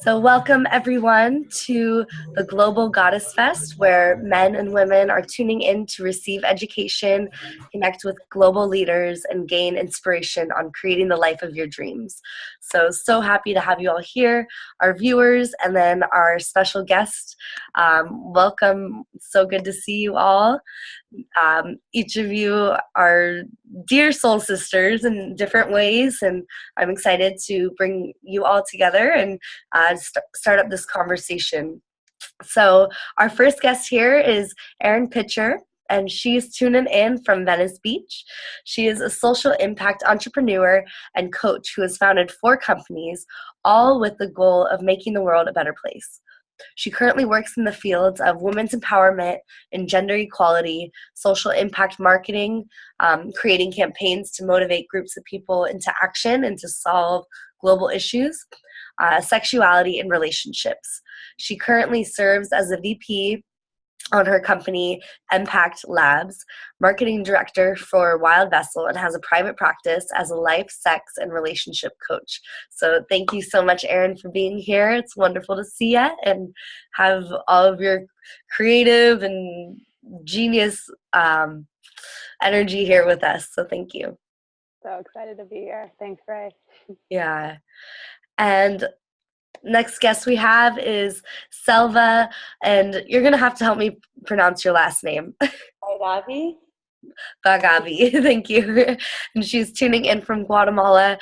So, welcome everyone to the Global Goddess Fest, where men and women are tuning in to receive education, connect with global leaders, and gain inspiration on creating the life of your dreams. So happy to have you all here, our viewers, and then our special guest. Welcome. So good to see you all. Each of you are dear soul sisters in different ways, and I'm excited to bring you all together and start up this conversation. So, our first guest here is Arin Pitcher, and she's tuning in from Venice Beach. She is a social impact entrepreneur and coach who has founded 4 companies, all with the goal of making the world a better place. She currently works in the fields of women's empowerment and gender equality, social impact marketing, creating campaigns to motivate groups of people into action and to solve global issues, sexuality, and relationships. She currently serves as a VP on her company, I.M.P.A.C.T Labs, marketing director for Wild Vessel, and has a private practice as a life, sex, and relationship coach. So thank you so much, Arin, for being here. It's wonderful to see you and have all of your creative and genius energy here with us. So thank you. So excited to be here. Thanks, Rae. Yeah. And next guest we have is Selva, and you're going to have to help me pronounce your last name. Bhairavi. Bagavi, thank you. And she's tuning in from Guatemala.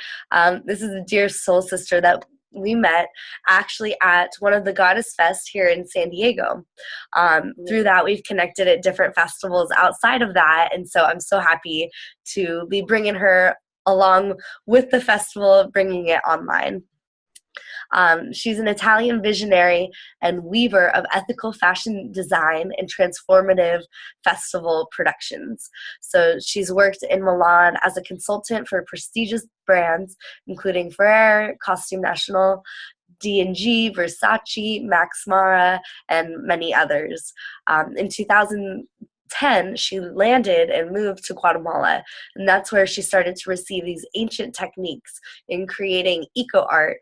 This is a dear soul sister that we met actually at one of the Goddess Fest here in San Diego. Through that, we've connected at different festivals outside of that, and so I'm so happy to be bringing her along with the festival, bringing it online. She's an Italian visionary and weaver of ethical fashion design and transformative festival productions. So she's worked in Milan as a consultant for prestigious brands, including Ferrero, Costume National, D&G, Versace, Max Mara, and many others. In 2010, she landed and moved to Guatemala, and that's where she started to receive these ancient techniques in creating eco art.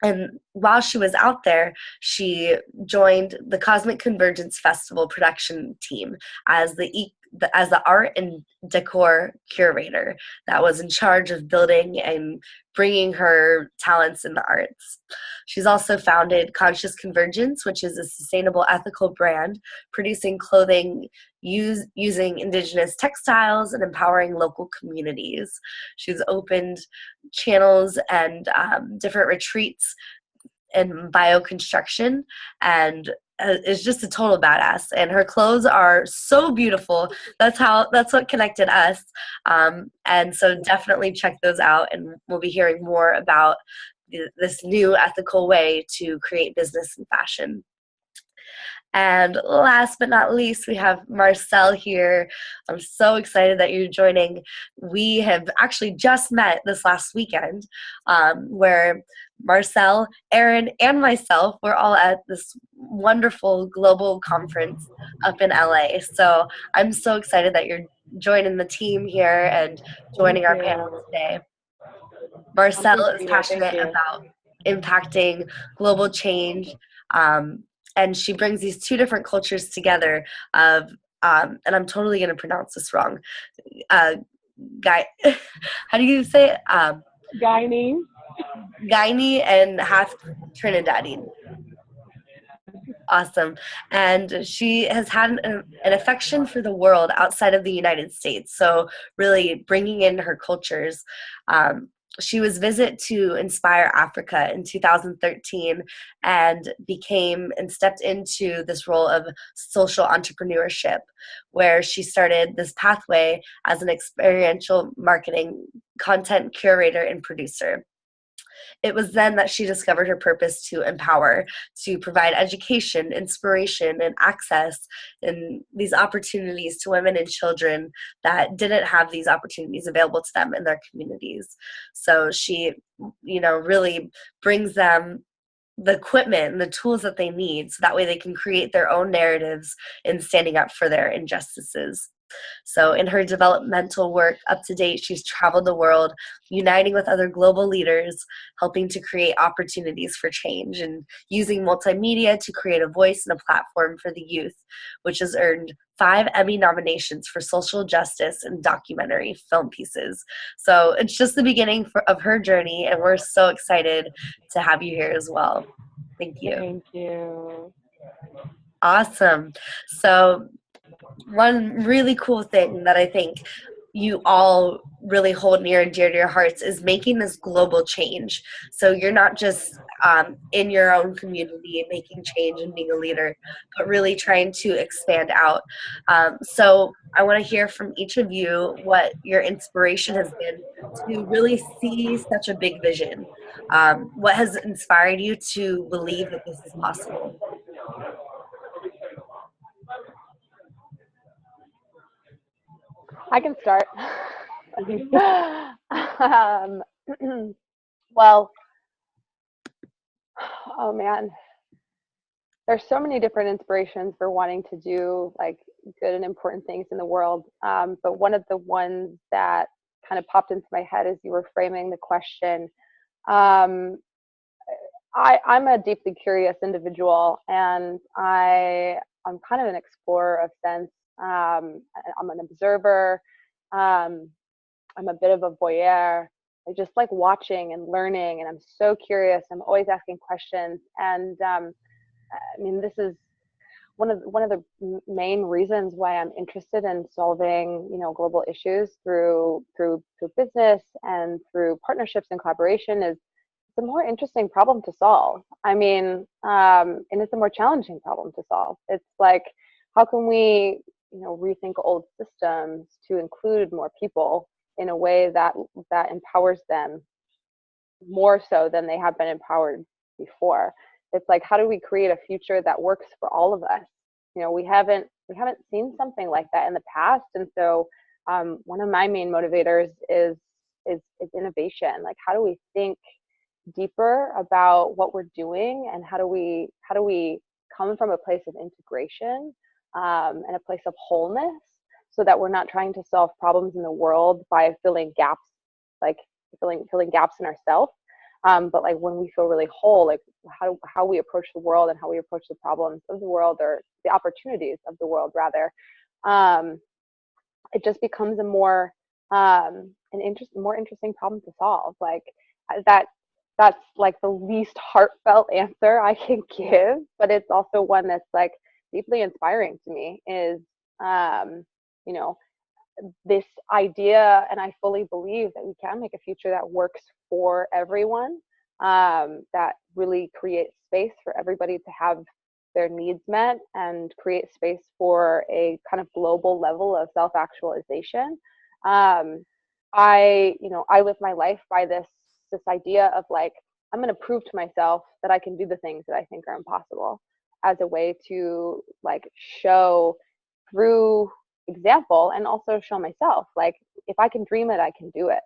And while she was out there, she joined the Cosmic Convergence Festival production team as the art and decor curator that was in charge of building and bringing her talents in the arts. She's also founded Conscious Convergence, which is a sustainable, ethical brand producing clothing using indigenous textiles and empowering local communities. She's opened channels and different retreats in bioconstruction, and is just a total badass, and her clothes are so beautiful. That's what connected us, and so definitely check those out, and we'll be hearing more about this new ethical way to create business and fashion. And last but not least, we have Marcelle here. I'm so excited that you're joining. We have actually just met this last weekend, where Marcelle, Arin, and myself were all at this wonderful global conference up in LA. So I'm so excited that you're joining the team here and joining our panel today. I'm pleased Marcelle to is be here. Thank passionate you. about impacting global change, and she brings these 2 different cultures together. And I'm totally going to pronounce this wrong. Guy, how do you say it? Guyanese. Guyanese and half Trinidadian. Awesome. And she has had an affection for the world outside of the United States. So really bringing in her cultures. She was Visit to Inspire Africa in 2013 and stepped into this role of social entrepreneurship, where she started this pathway as an experiential marketing content curator and producer. It was then that she discovered her purpose to empower, to provide education, inspiration, and access and these opportunities to women and children that didn't have these opportunities available to them in their communities. So she, really brings them the equipment and the tools that they need so that way they can create their own narratives in standing up for their injustices. So in her developmental work up to date, she's traveled the world, uniting with other global leaders, helping to create opportunities for change, and using multimedia to create a voice and a platform for the youth, which has earned 5 Emmy nominations for social justice and documentary film pieces. So it's just the beginning of her journey, and we're so excited to have you here as well. Thank you. Thank you. Awesome. So one really cool thing that I think you all really hold near and dear to your hearts is making this global change. So you're not just in your own community and making change and being a leader, but really trying to expand out. So I want to hear from each of you what your inspiration has been to really see such a big vision. What has inspired you to believe that this is possible? I can start. Well, oh man, there's so many different inspirations for wanting to do like good and important things in the world. But one of the ones that kind of popped into my head as you were framing the question, um, I'm a deeply curious individual, and I'm kind of an explorer of sense. I'm an observer. Um, I'm a bit of a voyeur. I just like watching and learning, and I'm so curious. I'm always asking questions, and I mean, this is one of the main reasons why I'm interested in solving, global issues through business and through partnerships and collaboration is it's a more interesting problem to solve. I mean, and it's a more challenging problem to solve. It's like, how can we, rethink old systems to include more people in a way that empowers them more so than they have been empowered before? It's like, how do we create a future that works for all of us? We haven't seen something like that in the past, and so one of my main motivators is innovation. Like, how do we think deeper about what we're doing, and how do we come from a place of integration and a place of wholeness, so that we're not trying to solve problems in the world by filling gaps, like filling gaps in ourselves, but like when we feel really whole, like how we approach the world and how we approach the problems of the world, or the opportunities of the world rather, it just becomes a more more interesting problem to solve. Like that's like the least heartfelt answer I can give, but it's also one that's like deeply inspiring to me, is you know this idea, and I fully believe that we can make a future that works for everyone, that really creates space for everybody to have their needs met and create space for a kind of global level of self-actualization. I live my life by this idea of like, I'm going to prove to myself that I can do the things that I think are impossible, as a way to like show through example, and also show myself like, if I can dream it, I can do it.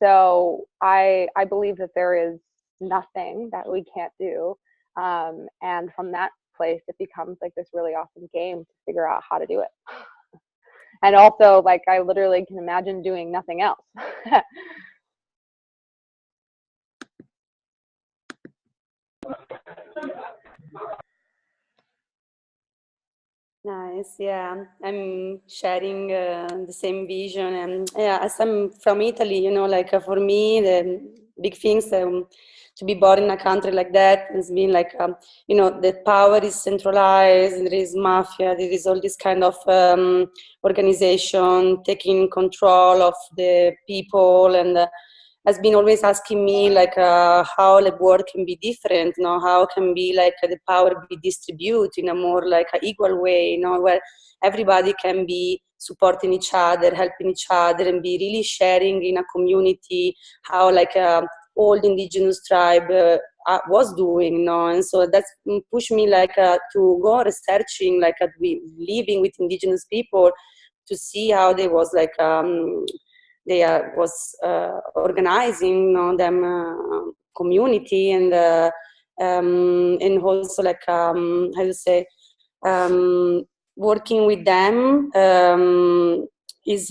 So I believe that there is nothing that we can't do, and from that place it becomes like this really awesome game to figure out how to do it. And also, like, I literally can imagine doing nothing else. Nice, yeah. I'm sharing the same vision, and yeah, as I'm from Italy, like for me, the big things to be born in a country like that has been like, the power is centralized, there is mafia, there is all this kind of organization taking control of the people, and has been always asking me like how the world can be different, how can be like the power be distributed in a more like a equal way, where everybody can be supporting each other, helping each other, and be really sharing in a community how like old indigenous tribe was doing, and so that's pushed me like to go researching, like living with indigenous people, to see how they was like they was organizing them community, and also like how to say working with them is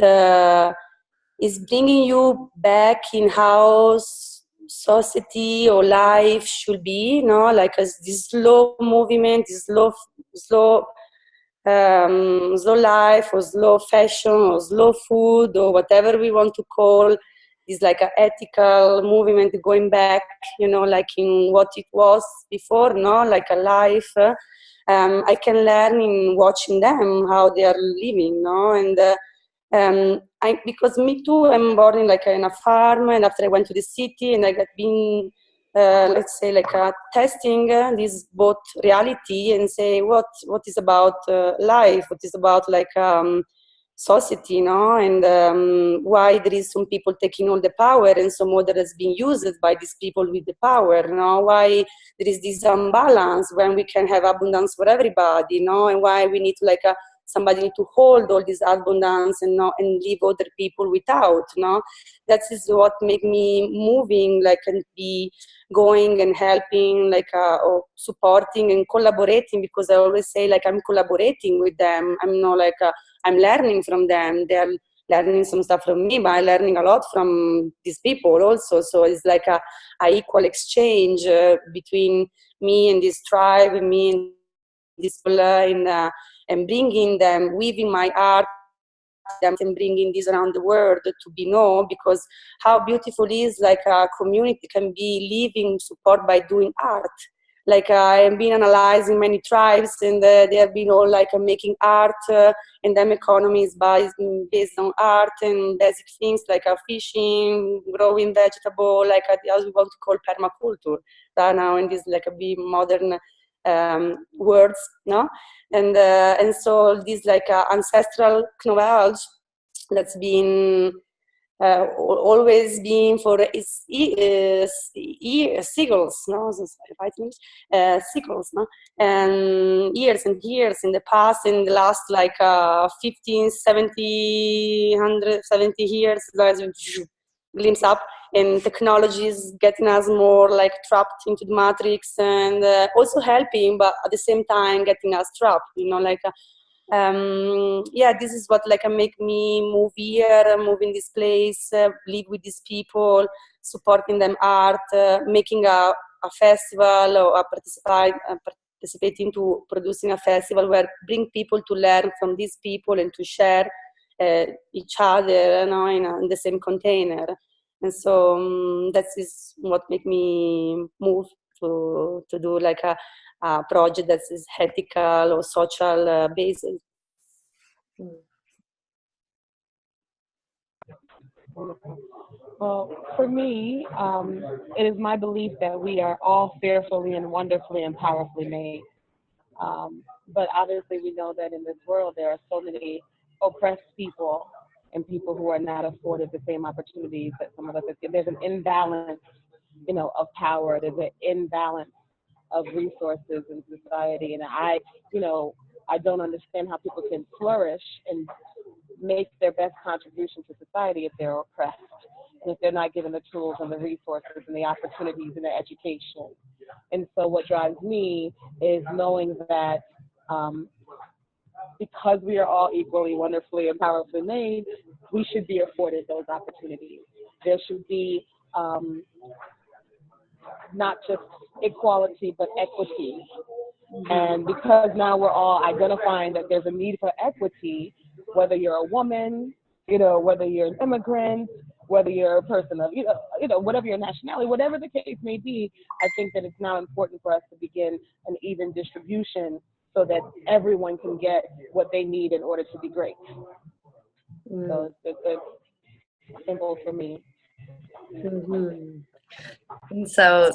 bringing you back in how society or life should be, you know, like as this slow movement, this slow slow life or slow fashion or slow food or whatever we want to call is like an ethical movement going back, you know, like in what it was before, no, like a life. I can learn in watching them how they are living, no, and because me too, I'm born in like in a farm, and after I went to the city, and I got been let's say like testing this both reality and say what is about life, what is about like society, you know, and why there is some people taking all the power and some other has been used by these people with the power, you know, why there is this imbalance when we can have abundance for everybody, you know, and why we need to like somebody need to hold all this abundance and not and leave other people without, you know. That is what make me moving, like, and be going and helping, like or supporting and collaborating, because I always say like I'm collaborating with them. I'm not like I'm learning from them. They are learning some stuff from me, but I'm learning a lot from these people also. So it's like a equal exchange between me and this tribe, and me and this people, and bringing them, weaving my art them and bringing this around the world to be known, because how beautiful is like a community can be living support by doing art. Like I have been analyzing many tribes, and they have been all like making art, and them economy is based on art and basic things like fishing, growing vegetable, like as we want to call permaculture now, and this like a bit modern words, no? And so this like ancestral knowledge that's been always been for seagulls, no, seagulls, no, and years and years in the past, in the last like 15, 70, 170 years, glimpse up, and technology is getting us more like trapped into the matrix, and also helping, but at the same time getting us trapped, you know, like yeah, this is what like make me move here, move in this place, live with these people, supporting them art, making a festival, or participating to producing a festival where bring people to learn from these people and to share each other, you know, in the same container. And so that is what make me move to do like a project that is ethical or social based. Well, for me, it is my belief that we are all fearfully and wonderfully and powerfully made. But obviously, we know that in this world there are so many oppressed people and people who are not afforded the same opportunities that some of us have. There's an imbalance, you know, of power. There's an imbalance of resources in society, and I don't understand how people can flourish and make their best contribution to society if they're oppressed and if they're not given the tools and the resources and the opportunities and the education. And so what drives me is knowing that because we are all equally, wonderfully, and powerfully made, we should be afforded those opportunities. There should be not just equality, but equity. And because now we're all identifying that there's a need for equity, whether you're a woman, you know, whether you're an immigrant, whether you're a person of, whatever your nationality, whatever the case may be, I think that it's now important for us to begin an even distribution so that everyone can get what they need in order to be great. So it's simple for me. Mm-hmm. And so,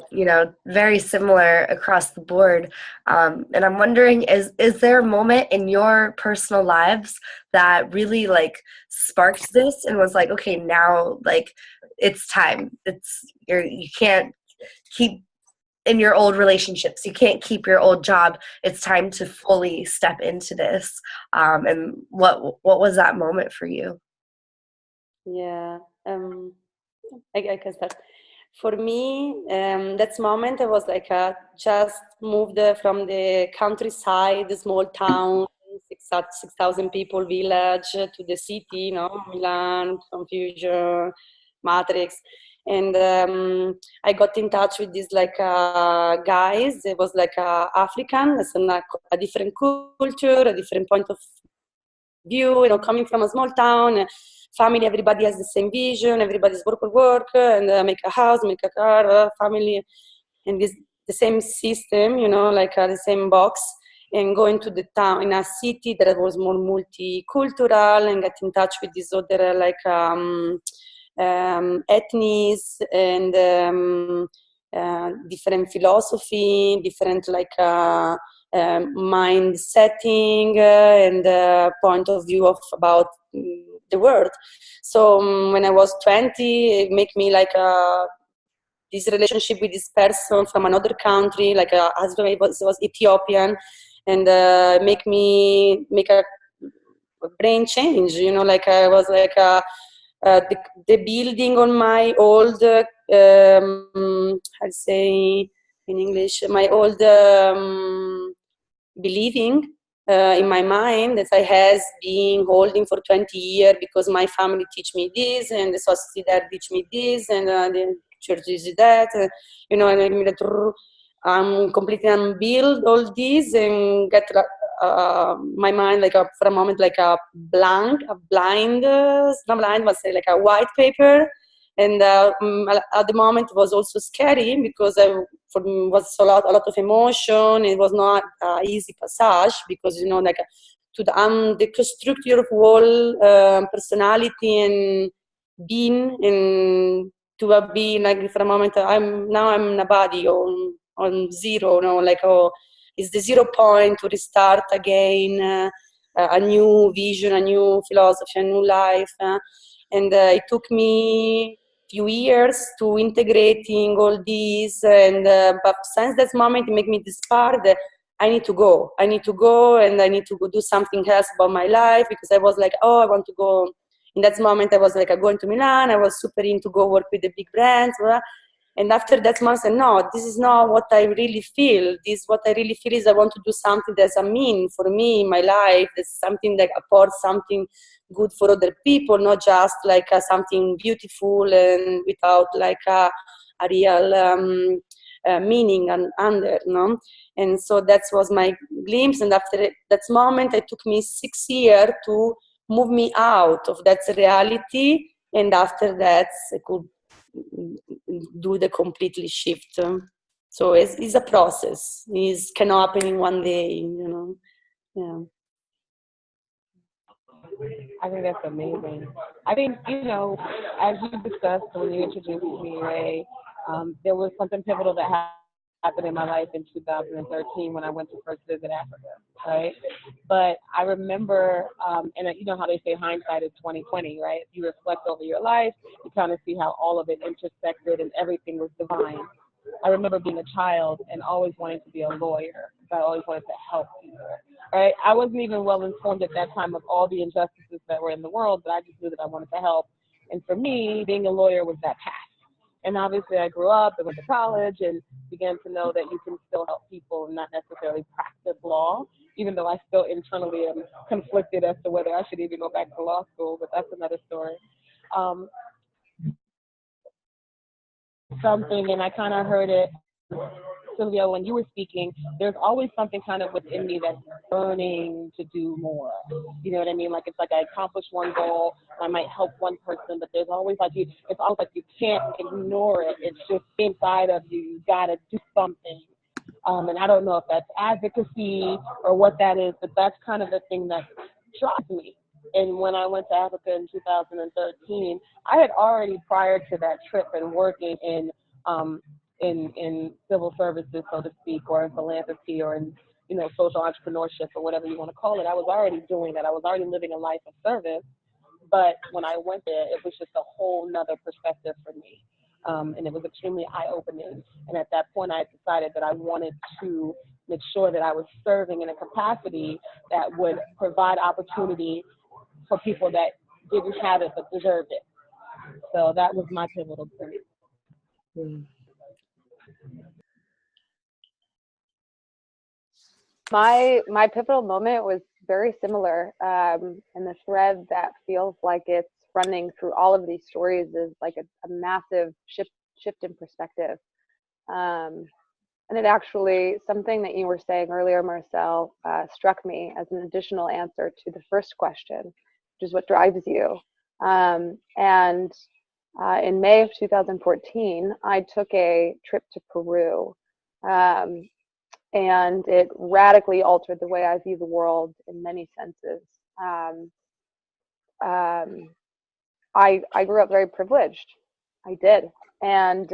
very similar across the board. And I'm wondering, is there a moment in your personal lives that really like sparked this and was like, okay, now like it's time. You can't keep in your old relationships. You can't keep your old job. It's time to fully step into this. And what was that moment for you? Yeah, I can start. For me, that moment I was like just moved from the countryside, the small town, 6,000 people village to the city, Milan, Confusion, Matrix. And I got in touch with these guys. It was African, a different culture, a different point of view, coming from a small town, family, everybody has the same vision, everybody's work, and make a house, make a car, family, and the same system, the same box, and go into the town, in a city that was more multicultural, and get in touch with these other, ethnies, and different philosophy, different, mind setting, and point of view about the world. So when I was 20, it made me this relationship with this person from another country, husband was Ethiopian, and make a brain change. I was the building on my old, I'd say in English, my old believing in my mind that I has been holding for 20 years because my family teach me this, and the society there teach me this, and the church is that, and I mean that I'm completely unbuild all this and get my mind for a moment a blind, not blind, but say a white paper. And at the moment it was also scary because for me was a lot of emotion. It was not easy passage because to the constructor of whole personality and being, and to be for a moment I'm in a body on zero, it's the 0 point to restart again, a new vision, a new philosophy, a new life, and it took me few years to integrating all these, and but since that moment it made me discover that I need to go, and I need to go do something else about my life, because I was I want to go. In that moment I was going to Milan, I was super into go work with the big brands, and after that month I said, no, this is not what I really feel. What I really feel is I want to do something that's a mean for me in my life, that's something that apports something good for other people, not just something beautiful and without a real meaning under, no? And so that was my glimpse, and after that moment it took me 6 years to move me out of that reality, and after that I could do the completely shift. So it's a process. It can happen in one day, Yeah. I think that's amazing. I think, as you discussed when you introduced me, Rae, there was something pivotal that happened in my life in 2013 when I went to first visit Africa, right? But I remember, and you know how they say hindsight is 20/20, right? If you reflect over your life, you kind of see how all of it intersected and everything was divine. I remember being a child and always wanting to be a lawyer. I always wanted to help people, right? I wasn't even well informed at that time of all the injustices that were in the world, but I just knew that I wanted to help. And for me, being a lawyer was that path. And obviously I grew up and went to college and began to know that you can still help people and not necessarily practice law, even though I still internally am conflicted as to whether I should even go back to law school, but that's another story. Something, and I kind of heard it, Sylvia, when you were speaking, there's always something kind of within me that's burning to do more. You know what I mean? It's I accomplished one goal, I might help one person, but there's always it's almost like you can't ignore it. It's just inside of you. You gotta do something. And I don't know if that's advocacy or what that is, but that's kind of the thing that drives me. And when I went to Africa in 2013, I had already, prior to that trip and working in civil services, so to speak, or in philanthropy, or in social entrepreneurship, or whatever you want to call it, I was already doing that. I was already living a life of service. But when I went there, it was just a whole nother perspective for me. And it was extremely eye-opening. And at that point, I decided that I wanted to make sure that I was serving in a capacity that would provide opportunity for people that didn't have it but deserved it. So that was my pivotal point. My pivotal moment was very similar. And the thread that feels like it's running through all of these stories is like a massive shift in perspective. And it actually, something that you were saying earlier, Marcelle, struck me as an additional answer to the first question, which is what drives you. And in May of 2014, I took a trip to Peru. And it radically altered the way I view the world in many senses. I grew up very privileged. I did. And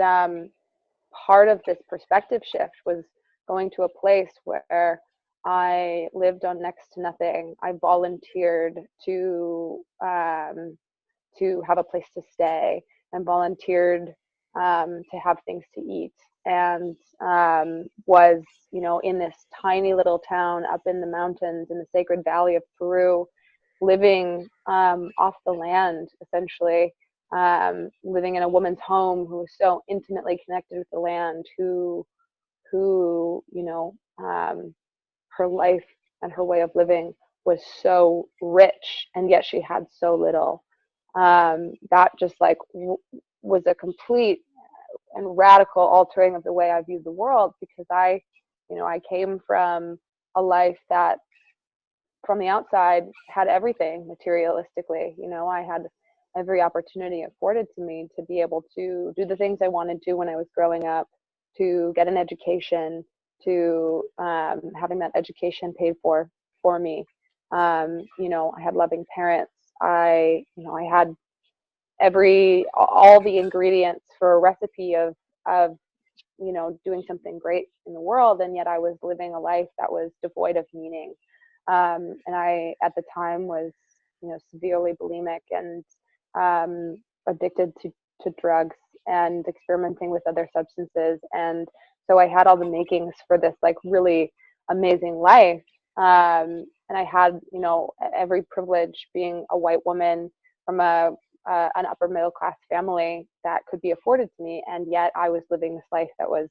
part of this perspective shift was going to a place where I lived on next to nothing. I volunteered to have a place to stay, and volunteered to have things to eat, and was, in this tiny little town up in the mountains in the Sacred Valley of Peru, living off the land, essentially, living in a woman's home who was so intimately connected with the land, who her life and her way of living was so rich, and yet she had so little. That just was a complete and radical altering of the way I viewed the world, because I came from a life that from the outside had everything materialistically. I had every opportunity afforded to me to be able to do the things I wanted to when I was growing up, to get an education, to having that education paid for me. I had loving parents. I had all the ingredients for a recipe of doing something great in the world, and yet I was living a life that was devoid of meaning. And I, at the time, was severely bulimic and addicted to drugs and experimenting with other substances. And so I had all the makings for this really amazing life. And I had every privilege, being a white woman from an upper middle class family, that could be afforded to me, and yet I was living this life that was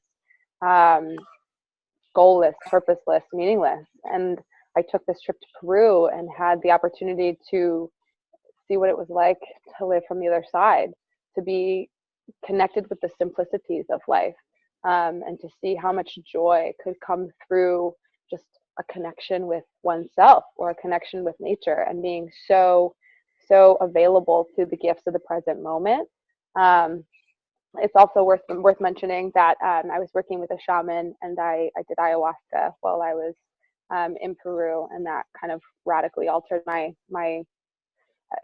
goalless, purposeless, meaningless. And I took this trip to Peru and had the opportunity to see what it was like to live from the other side, to be connected with the simplicities of life, and to see how much joy could come through just a connection with oneself, or a connection with nature, and being so available to the gifts of the present moment. It's also worth mentioning that I was working with a shaman, and I did ayahuasca while I was in Peru, and that kind of radically altered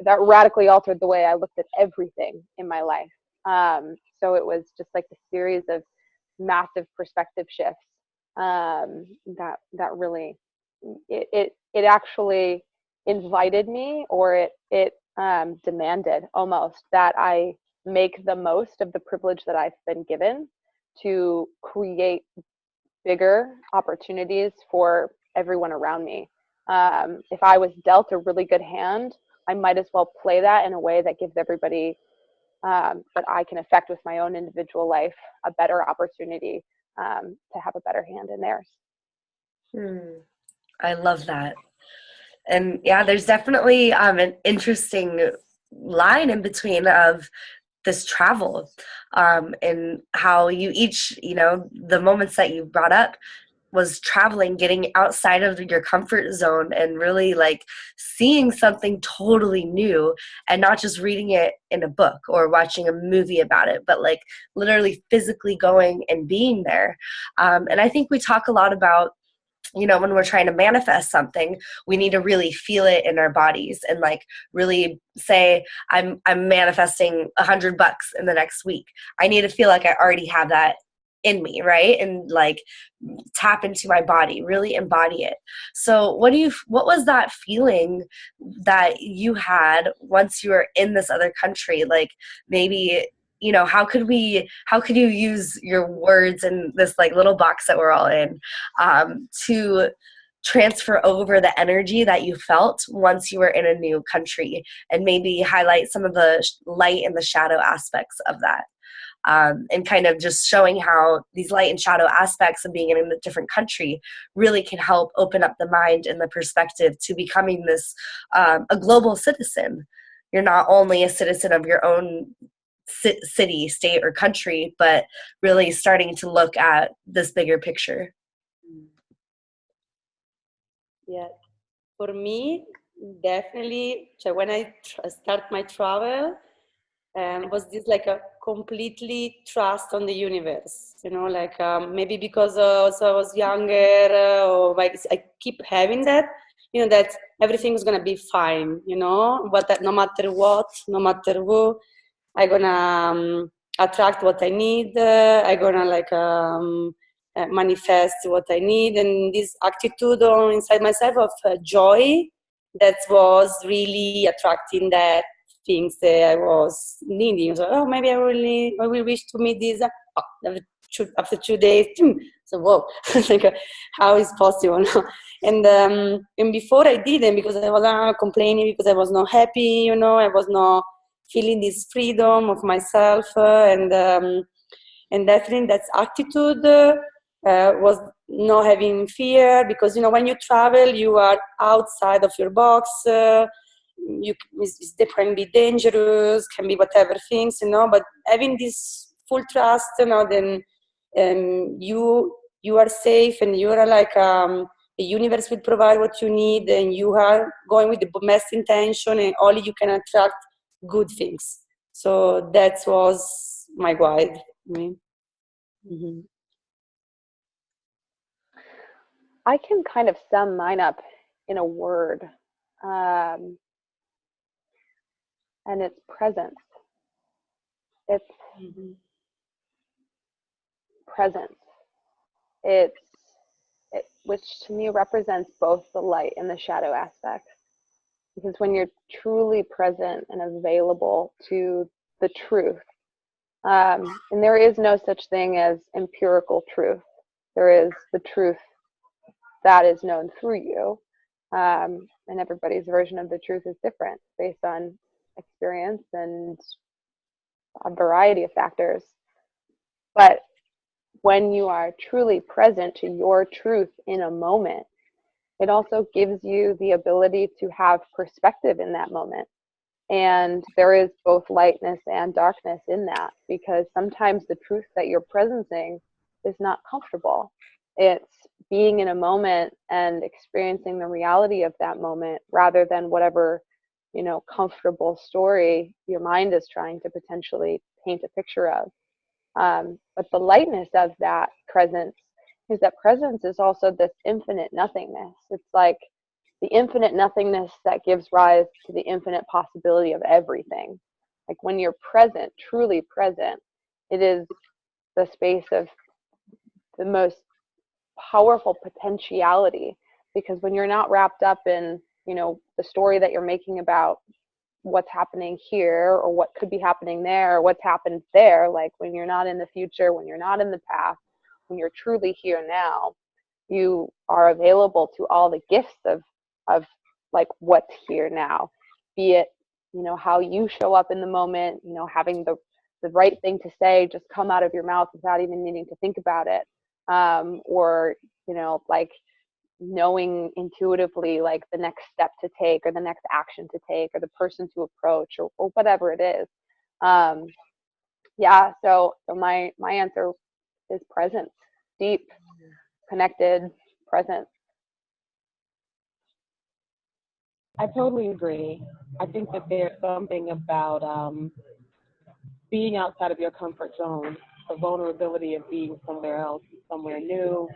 radically altered the way I looked at everything in my life. So it was just like a series of massive perspective shifts that really it actually invited me, or it demanded almost that I make the most of the privilege that I've been given to create bigger opportunities for everyone around me. If I was dealt a really good hand, I might as well play that in a way that gives everybody that I can affect with my own individual life a better opportunity to have a better hand in theirs. I love that. And yeah, there's definitely an interesting line in between of this travel, and how you each, the moments that you brought up was traveling, getting outside of your comfort zone, and really seeing something totally new, and not just reading it in a book or watching a movie about it, but literally physically going and being there. And I think we talk a lot about, when we're trying to manifest something, we need to really feel it in our bodies, and really say, I'm manifesting $100 in the next week. I need to feel like I already have that in me, right? And tap into my body, really embody it. So what was that feeling that you had once you were in this other country? Maybe, how could you use your words in this little box that we're all in, to transfer over the energy that you felt once you were in a new country, and maybe highlight some of the light and the shadow aspects of that? and kind of just showing how these light and shadow aspects of being in a different country really can help open up the mind and the perspective to becoming this a global citizen. You're not only a citizen of your own city, state, or country, but really starting to look at this bigger picture. Yeah, for me, definitely. So when I start my travel, was this like a completely trust on the universe, like maybe because also I was younger, or like I keep having that, that everything's gonna be fine, but that no matter what, no matter who, I'm gonna attract what I need. I'm gonna like manifest what I need, and this attitude inside myself of joy that was really attracting that things that I was needing. So, oh, maybe I will wish to meet this. After 2 days, so whoa, like how is possible? And before I didn't, because I was complaining because I was not happy. I was not feeling this freedom of myself, and definitely that attitude was not having fear, because when you travel you are outside of your box. It can be dangerous, can be whatever things, but having this full trust, then you are safe, and you are like the universe will provide what you need, and you are going with the best intention, and only you can attract good things. So that was my guide. Mm-hmm. I can kind of sum mine up in a word, and it's presence. It's presence. Which to me represents both the light and the shadow aspects. Because when you're truly present and available to the truth, and there is no such thing as empirical truth. There is the truth that is known through you. And everybody's version of the truth is different based on experience and a variety of factors. But when you are truly present to your truth in a moment, it also gives you the ability to have perspective in that moment. And there is both lightness and darkness in that, because sometimes the truth that you're presencing is not comfortable. It's being in a moment and experiencing the reality of that moment rather than whatever, comfortable story your mind is trying to potentially paint a picture of. But the lightness of that presence is that presence is also this infinite nothingness. It's like the infinite nothingness that gives rise to the infinite possibility of everything. Like when you're present, truly present, it is the space of the most powerful potentiality, because when you're not wrapped up in, the story that you're making about what's happening here or what could be happening there or what's happened there, like when you're not in the future, when you're not in the past, when you're truly here now, you are available to all the gifts of like what's here now, be it how you show up in the moment, having the right thing to say just come out of your mouth without even needing to think about it, or like knowing intuitively like the next step to take or the next action to take or the person to approach or whatever it is. So my answer is presence, deep, connected presence. I totally agree. I think that there's something about being outside of your comfort zone, the vulnerability of being somewhere else, somewhere new.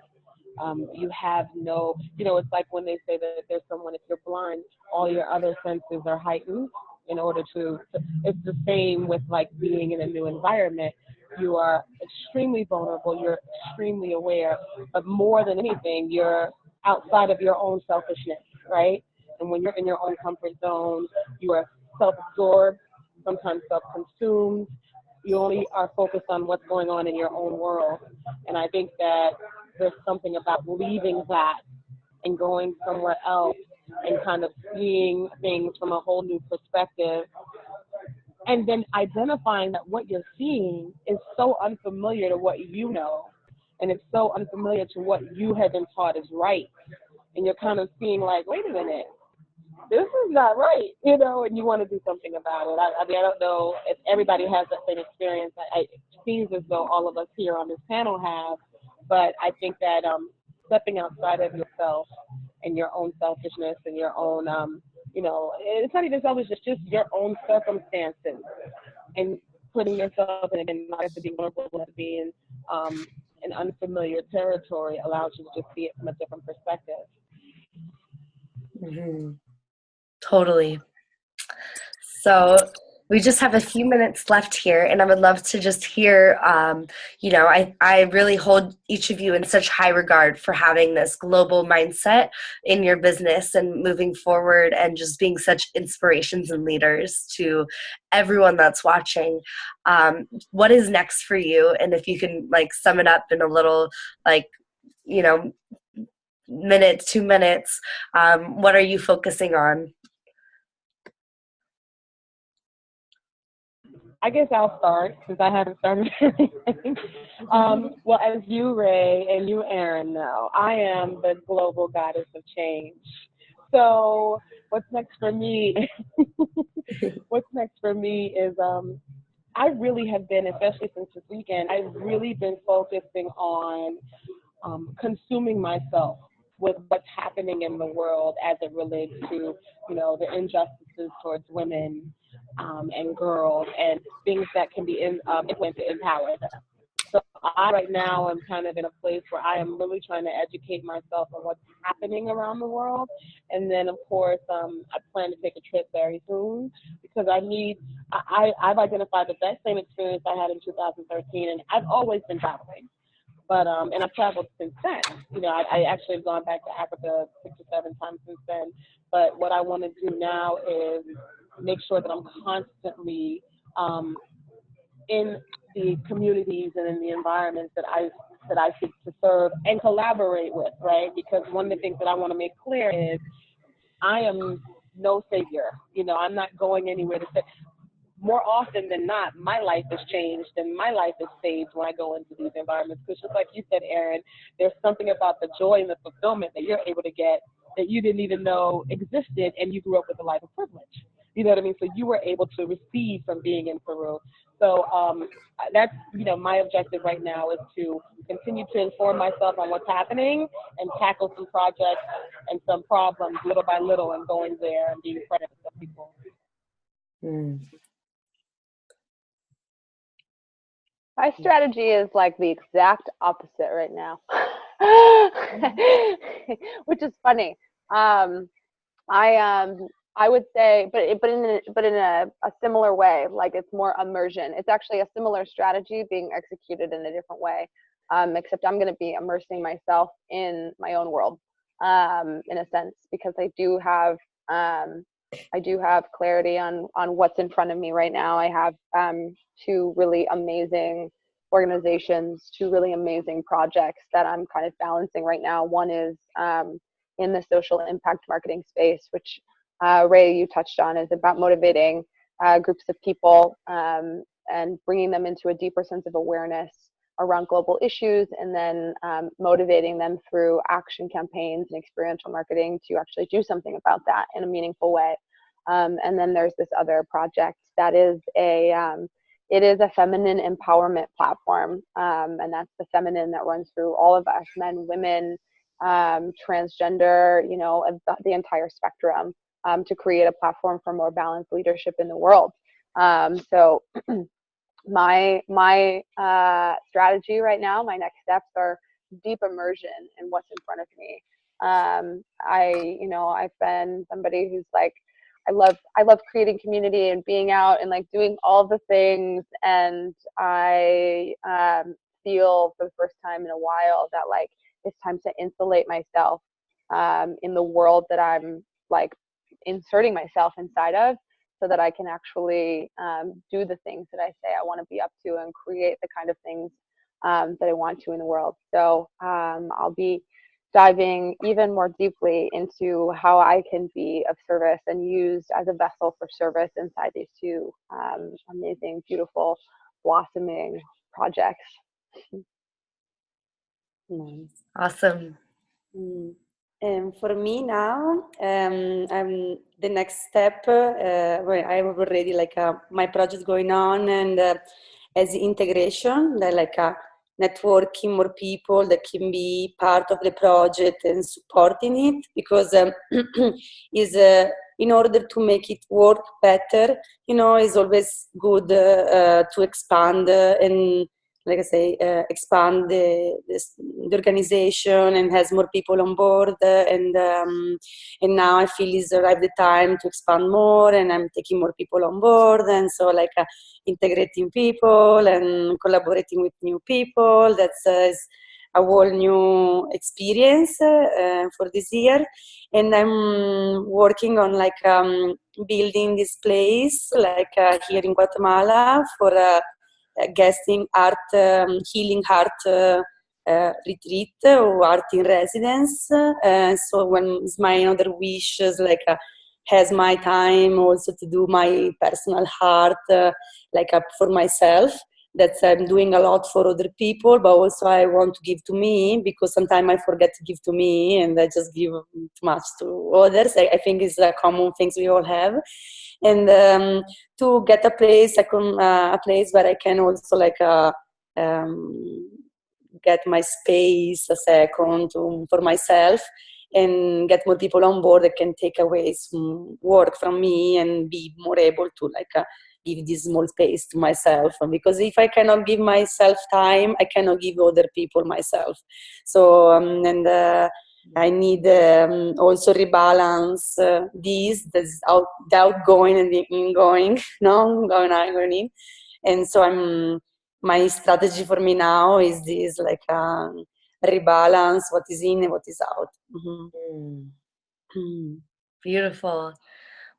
You have no, it's like when they say that there's someone, if you're blind, all your other senses are heightened in order to, it's the same with like being in a new environment. You are extremely vulnerable, you're extremely aware, but more than anything, you're outside of your own selfishness, right? And when you're in your own comfort zone, you are self-absorbed, sometimes self-consumed. You only are focused on what's going on in your own world. And I think that there's something about leaving that and going somewhere else and kind of seeing things from a whole new perspective and then identifying that what you're seeing is so unfamiliar to what you know, and it's so unfamiliar to what you have been taught is right, and you're kind of seeing like, wait a minute, this is not right, you know, and you want to do something about it. I mean, I don't know if everybody has that same experience. It seems as though all of us here on this panel have, but I think that stepping outside of yourself and your own selfishness and your own, you know, it's not even selfish, it's just your own circumstances and putting yourself in, and not to be vulnerable, to be in unfamiliar territory allows you to just see it from a different perspective. Mm-hmm. Totally. So we just have a few minutes left here, and I would love to just hear, you know, I really hold each of you in such high regard for having this global mindset in your business and moving forward and just being such inspirations and leaders to everyone that's watching. What is next for you? And if you can like sum it up in a little, like, you know, minute, 2 minutes, what are you focusing on? I guess I'll start since I haven't started anything. Well, as you, Rae, and you, Arin, know, I am the global goddess of change. So what's next for me? What's next for me is I really have been, especially since this weekend, I've really been focusing on consuming myself with what's happening in the world as it relates to, you know, the injustices towards women and girls and things that can be implemented to empower them. So I right now am kind of in a place where I am really trying to educate myself on what's happening around the world. And then, of course, I plan to take a trip very soon because I've identified that that same experience I had in 2013, and I've always been traveling. But and I've traveled since then. You know, I actually have gone back to Africa 6 or 7 times since then. But what I want to do now is make sure that I'm constantly in the communities and in the environments that I seek to serve and collaborate with, right? Because one of the things that I want to make clear is I am no savior. You know, I'm not going anywhere to say. More often than not, my life has changed and my life is saved when I go into these environments. Because just like you said, Arin, there's something about the joy and the fulfillment that you're able to get that you didn't even know existed, and you grew up with a life of privilege. You know what I mean? So you were able to receive from being in Peru. So that's, you know, my objective right now is to continue to inform myself on what's happening and tackle some projects and some problems little by little and going there and being present with people. Mm. My strategy is like the exact opposite right now, which is funny. I would say, but in a similar way, like it's more immersion. It's actually a similar strategy being executed in a different way, except I'm going to be immersing myself in my own world, in a sense, because I do have clarity on what's in front of me right now. I have 2 really amazing organizations, 2 really amazing projects that I'm kind of balancing right now. One is in the social impact marketing space, which Rae, you touched on, is about motivating groups of people and bringing them into a deeper sense of awareness around global issues, and then motivating them through action campaigns and experiential marketing to actually do something about that in a meaningful way. And then there's this other project that is it is a feminine empowerment platform, and that's the feminine that runs through all of us, men, women, transgender, you know, the entire spectrum, to create a platform for more balanced leadership in the world. So my strategy right now, my next steps are deep immersion in what's in front of me. I've been somebody who's like, I love creating community and being out and like doing all the things, and I feel for the first time in a while that like it's time to insulate myself in the world that I'm like inserting myself inside of, so that I can actually do the things that I say I want to be up to and create the kind of things that I want to in the world. So I'll be diving even more deeply into how I can be of service and used as a vessel for service inside these two amazing, beautiful, blossoming projects. Nice. Awesome. And for me now, I'm the next step. Where I have already like my project going on, and as integration, like networking more people that can be part of the project and supporting it, because is in order to make it work better, is always good to expand and, like I say, expand the organization and has more people on board. And now I feel it's arrived the time to expand more, and I'm taking more people on board. And so like integrating people and collaborating with new people, that's is a whole new experience for this year. And I'm working on like building this place like here in Guatemala for guesting art, healing art retreat or art in residence. So when it's my another wish is like has my time also to do my personal art for myself. That I'm doing a lot for other people, but also I want to give to me, because sometimes I forget to give to me and I just give too much to others. I think it's a common things we all have. And to get a place, a place where I can also like get my space a second for myself, and get more people on board that can take away some work from me and be more able to like give this small space to myself. Because if I cannot give myself time, I cannot give other people myself. So and I need also rebalance this the outgoing and the ingoing, no, going in. And so my strategy for me now is this like rebalance what is in and what is out. Beautiful.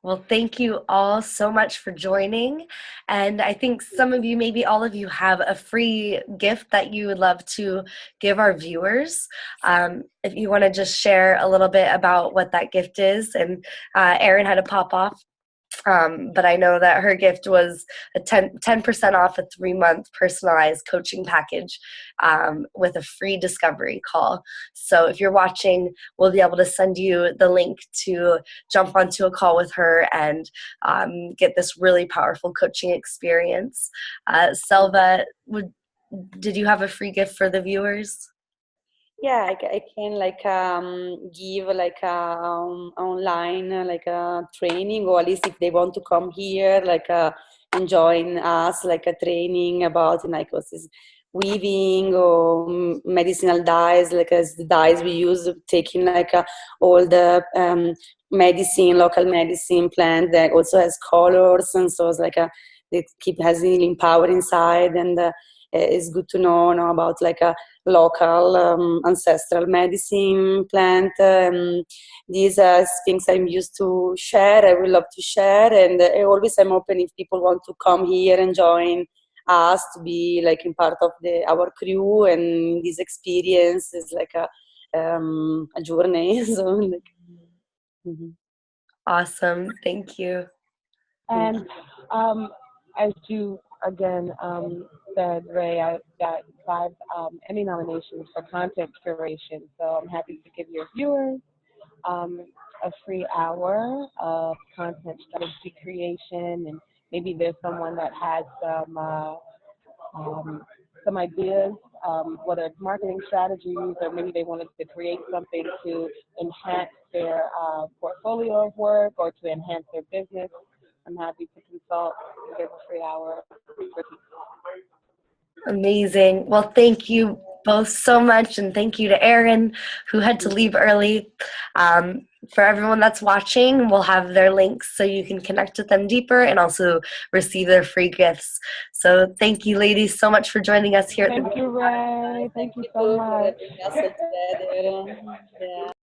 Well, thank you all so much for joining. And I think some of you, maybe all of you, have a free gift that you would love to give our viewers. If you want to just share a little bit about what that gift is. And Arin had to pop off. But I know that her gift was a 10% off a 3-month personalized coaching package with a free discovery call. So if you're watching, we'll be able to send you the link to jump onto a call with her and get this really powerful coaching experience. Selva, did you have a free gift for the viewers? Yeah, I can like give like online like a training, or at least if they want to come here, like and join us, like a training about like weaving or medicinal dyes, like as the dyes we use, taking like all the local medicine plant that also has colors, and so it's like it has healing power inside, and it's good to know about like a local ancestral medicine plant. These are things I'm used to share. I will love to share, and I always am open if people want to come here and join us to be like in part of our crew, and this experience is like a journey. So like, Awesome, thank you. And as you again said, Rae, I got 5 Emmy nominations for content curation. So I'm happy to give your viewers a free hour of content strategy creation, and maybe there's someone that has some ideas, whether it's marketing strategies, or maybe they wanted to create something to enhance their portfolio of work or to enhance their business. I'm happy to consult and give a free hour. Amazing. Well, thank you both so much, and thank you to Arin, who had to leave early. For everyone that's watching, we'll have their links so you can connect with them deeper and also receive their free gifts. So thank you, ladies, so much for joining us here. Thank you, Rae. Thank you so much. Yeah.